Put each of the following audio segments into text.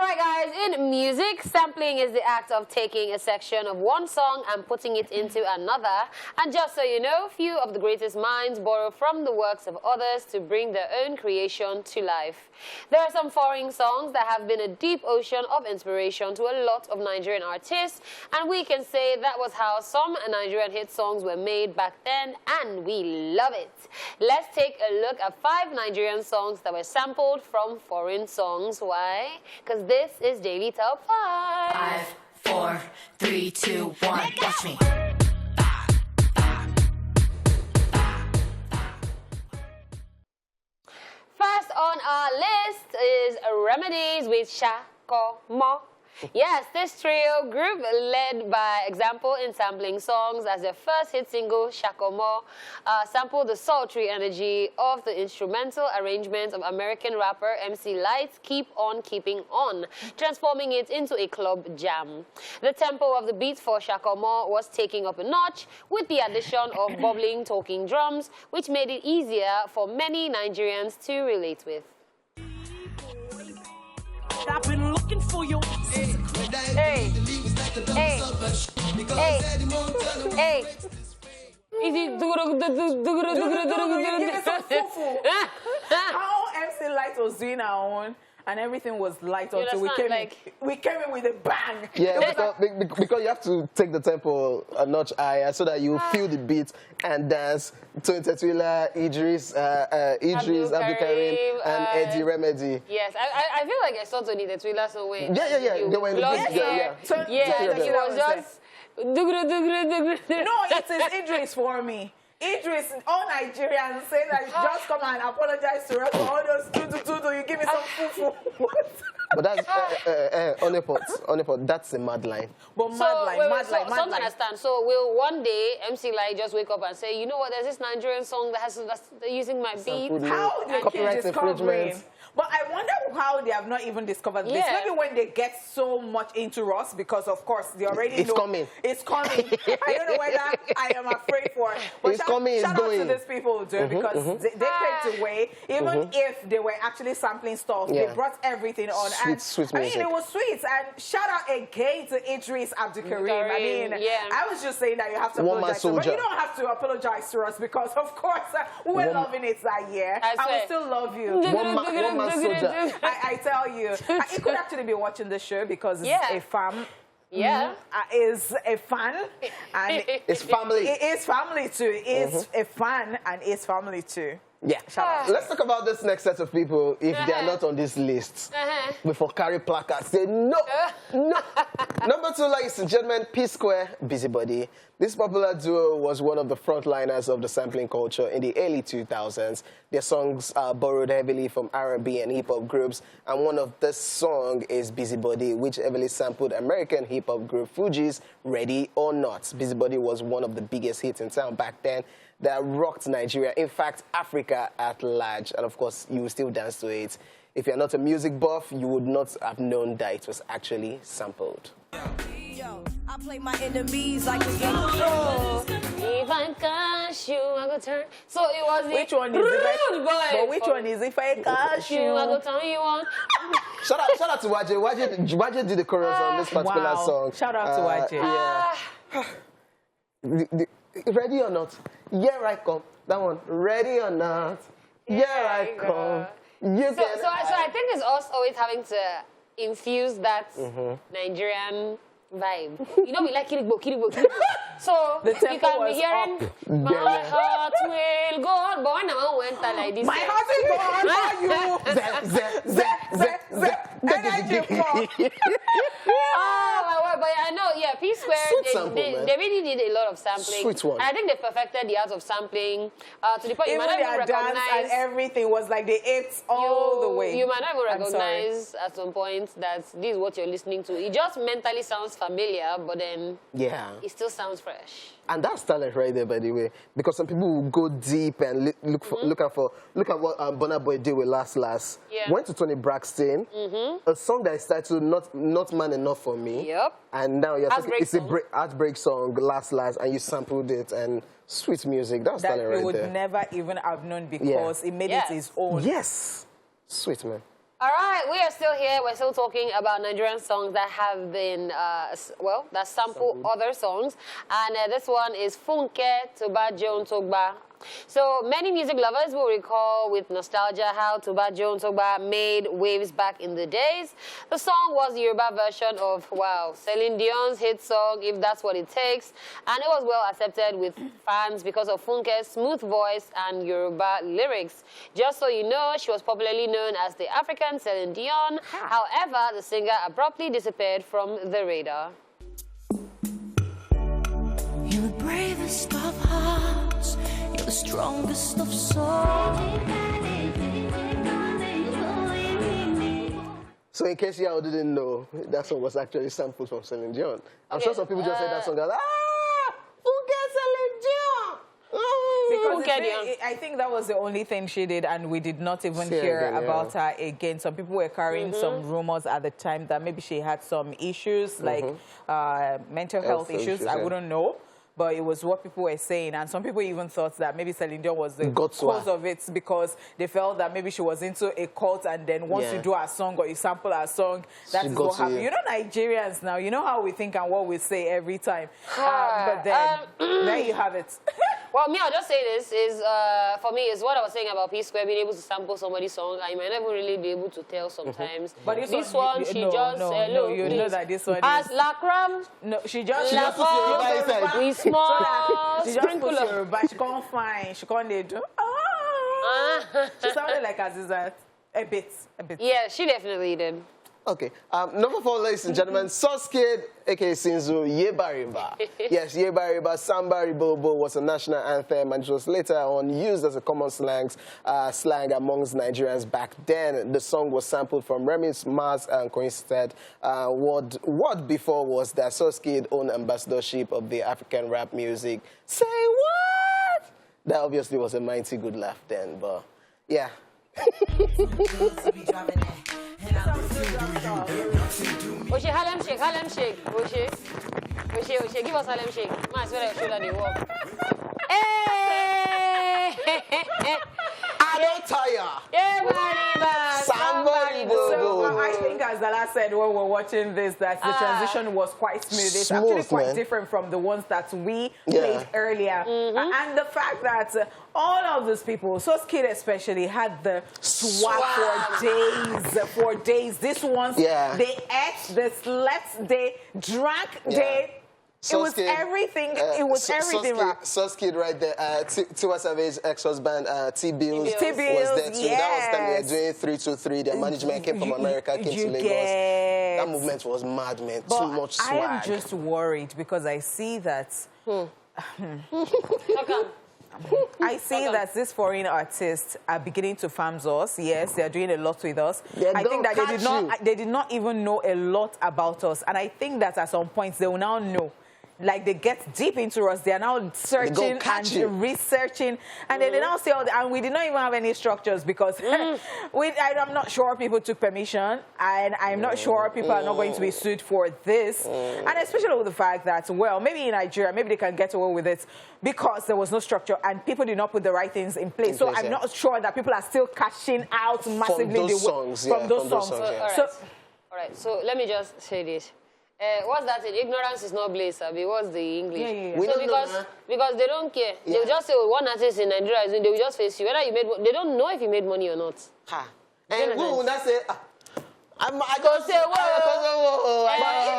Alright guys, in music, sampling is the act of taking a section of one song and putting it into another. And just so you know, few of the greatest minds borrow from the works of others to bring their own creation to life. There are some foreign songs that have been a deep ocean of inspiration to a lot of Nigerian artists, and we can say that was how some Nigerian hit songs were made back then, and we love it. Let's take a look at 5 Nigerian songs that were sampled from foreign songs. Why? Because this is Daily Top 5. 5, 4, 3, 2, 1. Watch me. First on our list is Remedies with Shakomo. Yes, this trio group, led by example in sampling songs, as their first hit single, Shakomo, sampled the sultry energy of the instrumental arrangement of American rapper MC Lyte's Keep On Keeping On, transforming it into a club jam. The tempo of the beat for Shakomo was taking up a notch with the addition of bubbling talking drums, which made it easier for many Nigerians to relate with. I've been looking for you. Hey, hey, hey. Is it How MC Light was doing our own, and everything was light until we came in. We came in with a bang. Yeah, because you have to take the tempo a notch higher so that you feel the beat and dance. Tony Tetwila, Idris, Abdul Karim, and Eddie Remedy. Yes, I feel like I saw Tony Tetwila somewhere. Yeah. They were in the yeah. It was just... No, it is Idris for me. Idris, all Nigerians say that just come and apologize to us for all those do. You give me some fufu. But that's on a pot, that's a mad line. But mad line. Don't understand. So will one day MC Light just wake up and say, you know what, there's this Nigerian song that's using my beat. How they keep discovering? But I wonder how they have not even discovered this. Maybe when they get so much into us, because of course they already know coming. It's coming. I don't know whether I am afraid for it. But it's coming. Shout out to these people, because they paved the way. Even if they were actually sampling stuff, they brought everything on. Sweet I music. mean, it was sweet. And shout out again to Idris Abdul Karim. I mean, I was just saying that you have to apologize to us, but you don't have to apologize to us, because of course we were loving it that year. I will still love you. One man soldier. I tell you, he could actually be watching the show because it's a fan. Yeah. Is a fan. And it's family. It is family too. It's a fan and it's family too. Yeah. Let's talk about this next set of people. If they are not on this list, before carry placards, say no, no. Number 2, ladies and gentlemen, P-Square, Busybody. This popular duo was one of the frontliners of the sampling culture in the early 2000s. Their songs borrowed heavily from R&B and hip-hop groups, and one of this song is Busybody, which heavily sampled American hip-hop group Fugees' Ready or Not. Busybody was one of the biggest hits in town back then that rocked Nigeria, in fact, Africa at large. And of course, you will still dance to it. If you're not a music buff, you would not have known that it was actually sampled. Yo, I play my enemies like a game. If I catch you, I go turn. So it was which one is it? But which one is if I catch you? I go turn you on. Shout out to Waje. Waje did the chorus on this particular song. Shout out to Waje. Yeah. Ready or not? Here I come. That one. Ready or not? Here I come. So I think it's us always having to infuse that Nigerian vibe. You know, we like Kirigbo. So the you can be hearing my heart will go on. But when I went like this, my heart will go on for you. But I know, P-Square, they really did a lot of sampling. Sweet one. And I think they perfected the art of sampling to the point you might not even recognize. Dance and everything was like they ate all the way. You might not even recognize at some point that this is what you're listening to. It just mentally sounds familiar, but then it still sounds fresh. And that's talent right there, by the way, because some people will go deep and look at what Burna Boy did with Last. Went to Tony Braxton, a song that is titled Not Man Enough for Me. Yep. And now you're talking, it's a heartbreak song, Last, and you sampled it, and sweet music. That's talent right there. That we would never even have known because it made it his own. Yes. Sweet, man. All right, we are still here. We're still talking about Nigerian songs that have been, that sample other songs. And this one is Funke, Toba Jones Togba. So many music lovers will recall with nostalgia how Toba Jones Togba made waves back in the days. The song was the Yoruba version of, Celine Dion's hit song, If That's What It Takes. And it was well accepted with fans because of Funke's smooth voice and Yoruba lyrics. Just so you know, she was popularly known as the African Celine Dion. However, the singer abruptly disappeared from the radar. You're the bravest of hearts. You're the strongest of souls. So in case y'all didn't know, that song was actually sampled from Celine Dion. I'm sure some people just said that song, Funke Celine Dion! Because I think that was the only thing she did, and we did not even hear about her again. Some people were carrying some rumors at the time that maybe she had some issues, like mental health issues. I wouldn't know. But it was what people were saying, and some people even thought that maybe Celine Dion was the cause of it because they felt that maybe she was into a cult, and then once you do a song or you sample a song, that is what happened. You know Nigerians now, you know how we think and what we say every time. But then, there you have it. Well, me, I'll just say this is, for me, is what I was saying about P-Square being able to sample somebody's song. I might never really be able to tell sometimes. But this one, she just, look, you know that this one as Lakram. No, she just we small, she just puts Yoruba. She can't find, she can't do. She sounded like Azizat. A bit. Yeah, she definitely did. Okay. Number 4, ladies and gentlemen, Sasuke, a.k.a. Sinzu, Yeba Riba. Yes, Yeba Riba, Samba Ribobo was a national anthem, and it was later on used as a common slang amongst Nigerians back then. The song was sampled from Remedies, Mars, and coincided. What before was that Sasuke owned ambassadorship of the African rap music. Say what? That obviously was a mighty good laugh then, but yeah. Oshé, Harlem Shake. Oshé, give us Harlem Shake. Man, I swear I should have the walk. Hey! I don't tire. Yeah, Somebody So I think, as Dala said when we were watching this, that the transition was quite smooth. It's actually quite different from the ones that we played earlier. And the fact that all of these people, Sasuke especially, had the swag for days. These ones, they ate, they slept, they drank, it was everything. It was everything. Sasuke right there. Tiwa Savage's ex-husband, T-Bills was there too. That was time they were doing 323. Their management came from America, came to Lagos. That movement was mad, man. But too much swag. I am just worried because I see that. I see that these foreign artists are beginning to farm us. Yes, they are doing a lot with us. I think that they did not even know a lot about us, and I think that at some point they will now know. Like, they get deep into us. They are now searching and researching. And then they now say, and we did not even have any structures because I'm not sure people took permission. And I'm not sure people are not going to be sued for this. And especially with the fact that, well, maybe in Nigeria, maybe they can get away with it because there was no structure and people did not put the right things in place. So I'm not sure that people are still cashing out massively from those songs. All right, so let me just say this. What's that? Ignorance is not bliss. What's the English? So because they don't care. They'll just say, one artist in Nigeria is doing, they will just face you. Whether you made, they don't know if you made money or not. And who will not say, I don't say, but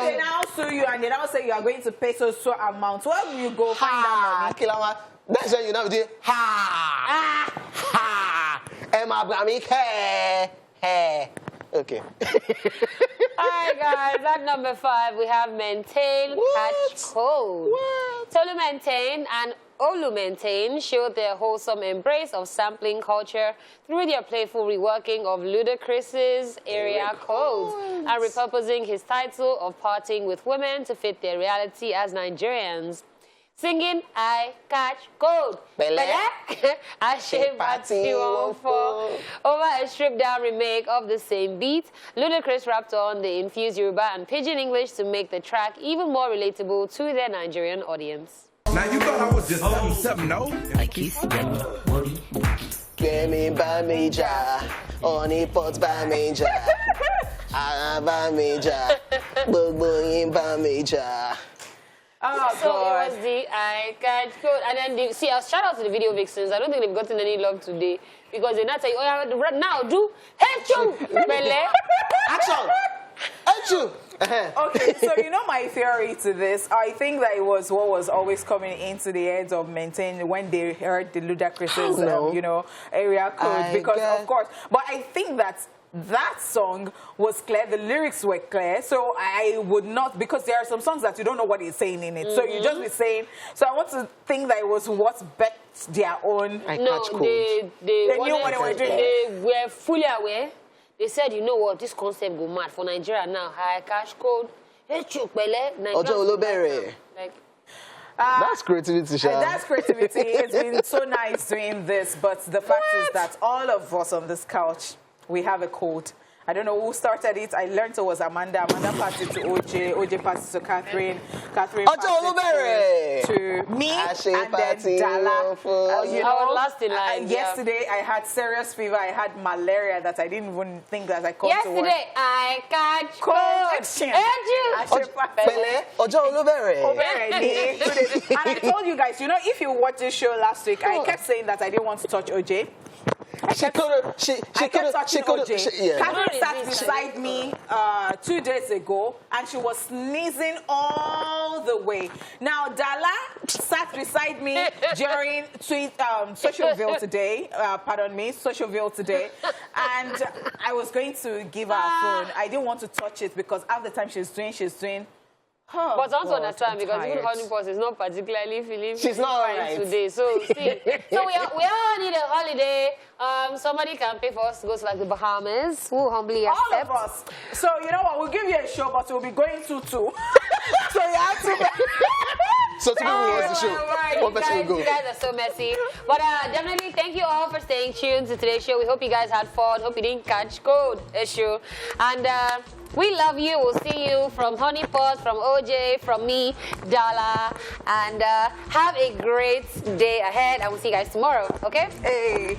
if they now sue you and they now say you are going to pay so amount, where will you go find that money? That's when you now do Okay. All right, guys. At number 5, we have Maintain, Catch Cold. Tolu Maintain and Olu Maintain showed their wholesome embrace of sampling culture through their playful reworking of Ludacris's area codes and repurposing his title of partying with women to fit their reality as Nigerians. Singing, I catch cold. I shape party over a stripped-down remake of the same beat, Ludacris rapped on the infused Yoruba and Pidgin English to make the track even more relatable to their Nigerian audience. Now you thought I was just something, no? I kiss them, Get me by me, ja. Honey pots by major. By major. Boom by major. Oh, so God. It was the I Catch Code. And then, see, I'll shout out to the video vixens. I don't think they've gotten any love today. Because they're not saying, oh, yeah, right now, do. Hey, you! Action! Achoo! Okay, so you know my theory to this. I think that it was what was always coming into the heads of Maintain when they heard the Ludacris's, you know, area code. Because, of course, but I think that song was clear, the lyrics were clear, so I would not, because there are some songs that you don't know what he's saying in it, so you just be saying, so I want to think that it was what bet their own. They knew what they were doing. They were fully aware. They said, you know what, this concept go mad for Nigeria now. High cash code. Like, that's creativity, Sha. That's creativity. It's been so nice doing this, but the fact is that all of us on this couch, we have a code. I don't know who started it. I learned it was Amanda. Amanda passed it to OJ. OJ passed it to Catherine. Catherine passed it to me. And then Dala. You know, last in line. Yesterday, I had serious fever. I had malaria that I didn't even think that I caught to work. Yesterday, I catch cold. And I told you guys, you know, if you watched this show last week, I kept saying that I didn't want to touch OJ. She kept touching OJ. Catherine sat beside me 2 days ago, and she was sneezing all the way. Now, Dala sat beside me during Socialville today, Socialville today, and I was going to give her a phone. I didn't want to touch it because half the time she's doing. Oh, but also understand because even honeypot is not particularly feeling she's not fine right today. So see, so we all need a holiday. Somebody can pay for us to go to like the Bahamas. We'll humbly accept. All of us. So you know what? We'll give you a show, but we'll be going to too. So you have to. So to was the show. You guys are so messy. But definitely thank you all for staying tuned to today's show. We hope you guys had fun. Hope you didn't catch cold issue. And we love you. We'll see you from Honeypot, from OJ, from me, Dala. And have a great day ahead. And we'll see you guys tomorrow. Okay? Hey.